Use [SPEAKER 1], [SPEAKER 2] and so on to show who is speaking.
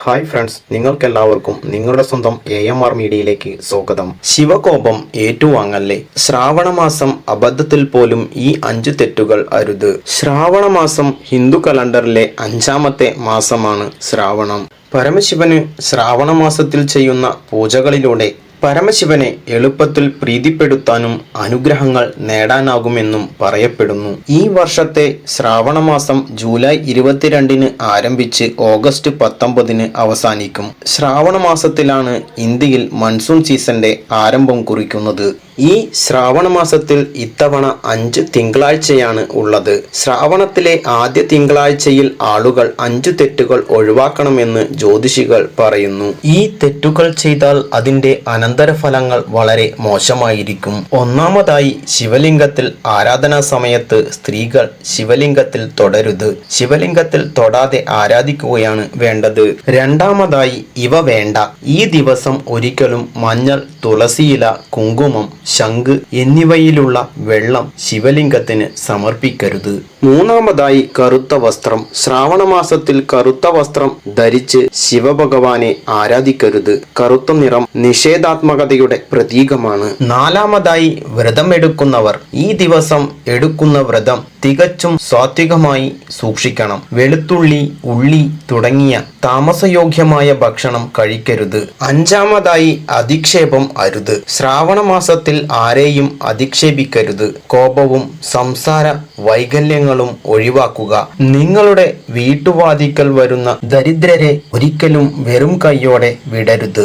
[SPEAKER 1] Hi friends, നിങ്ങൾക്കെല്ലാവർക്കും നിങ്ങളുടെ സ്വന്തം AMR മീഡിയയിലേക്ക് സ്വാഗതം. ശിവകോപം ഏറ്റുവാങ്ങല്ലേ. ശ്രാവണമാസം അബദ്ധത്തിൽ പോലും ഈ 5 തെറ്റുകൾ അരുത്. ശ്രാവണമാസം ഹിന്ദു കലണ്ടറിലെ 5ാമത്തെ മാസമാണ് ശ്രാവണം. പരമശിവന് ശ്രാവണമാസത്തിൽ ചെയ്യുന്ന പൂജകളിലൂടെ പരമശിവനെ എളുപ്പത്തിൽ പ്രീതിപ്പെടുത്താനും അനുഗ്രഹങ്ങൾ നേടാനാകുമെന്നും പറയപ്പെടുന്നു. ഈ വർഷത്തെ ശ്രാവണമാസം ജൂലൈ 22-ന് ആരംഭിച്ച് ഓഗസ്റ്റ് 19-ന് അവസാനിക്കും. ശ്രാവണമാസത്തിലാണ് ഇന്ത്യയിൽ മൺസൂൺ സീസന്റെ ആരംഭം കുറിക്കുന്നത്. ഈ ശ്രാവണമാസത്തിൽ ഇത്തവണ 5 തിങ്കളാഴ്ചയാണ് ഉള്ളത്. ശ്രാവണത്തിലെ ആദ്യ തിങ്കളാഴ്ചയിൽ ആളുകൾ 5 തെറ്റുകൾ ഒഴിവാക്കണമെന്ന് ജ്യോതിഷികൾ പറയുന്നു. ഈ തെറ്റുകൾ ചെയ്താൽ അതിന്റെ അനന്തരഫലങ്ങൾ വളരെ മോശമായിരിക്കും. ഒന്നാമതായി, ശിവലിംഗത്തിൽ ആരാധനാ സമയത്ത് സ്ത്രീകൾ ശിവലിംഗത്തിൽ തൊടരുത്. ശിവലിംഗത്തിൽ തൊടാതെ ആരാധിക്കുകയാണ് വേണ്ടത്. രണ്ടാമതായി, ഇവ വേണ്ട. ഈ ദിവസം ഒരിക്കലും മഞ്ഞൾ, തുളസിയില, കുങ്കുമം, ശംഖ് എന്നിവയിലുള്ള വെള്ളം ശിവലിംഗത്തിന് സമർപ്പിക്കരുത്. മൂന്നാമതായി, കറുത്ത വസ്ത്രം. ശ്രാവണമാസത്തിൽ കറുത്ത വസ്ത്രം ധരിച്ച് ശിവഭഗവാനെ ആരാധിക്കരുത്. കറുത്ത നിറം നിഷേധാത്മകതയുടെ പ്രതീകമാണ്. നാലാമതായി, വ്രതമെടുക്കുന്നവർ. ഈ ദിവസം എടുക്കുന്ന വ്രതം തികച്ചും സാത്വികമായി സൂക്ഷിക്കണം. വെളുത്തുള്ളി, ഉള്ളി തുടങ്ങിയ താമസയോഗ്യമായ ഭക്ഷണം കഴിക്കരുത്. അഞ്ചാമതായി, അധിക്ഷേപം അരുത്. ശ്രാവണമാസത്തിൽ ആരെയും അധിക്ഷേപിക്കരുത്. കോപവും സംസാര വൈകല്യങ്ങളും ഒഴിവാക്കുക. നിങ്ങളുടെ വീട്ടുവാതിക്കൽ വരുന്ന ദരിദ്രരെ ഒരിക്കലും വെറും കൈയോടെ വിടരുത്.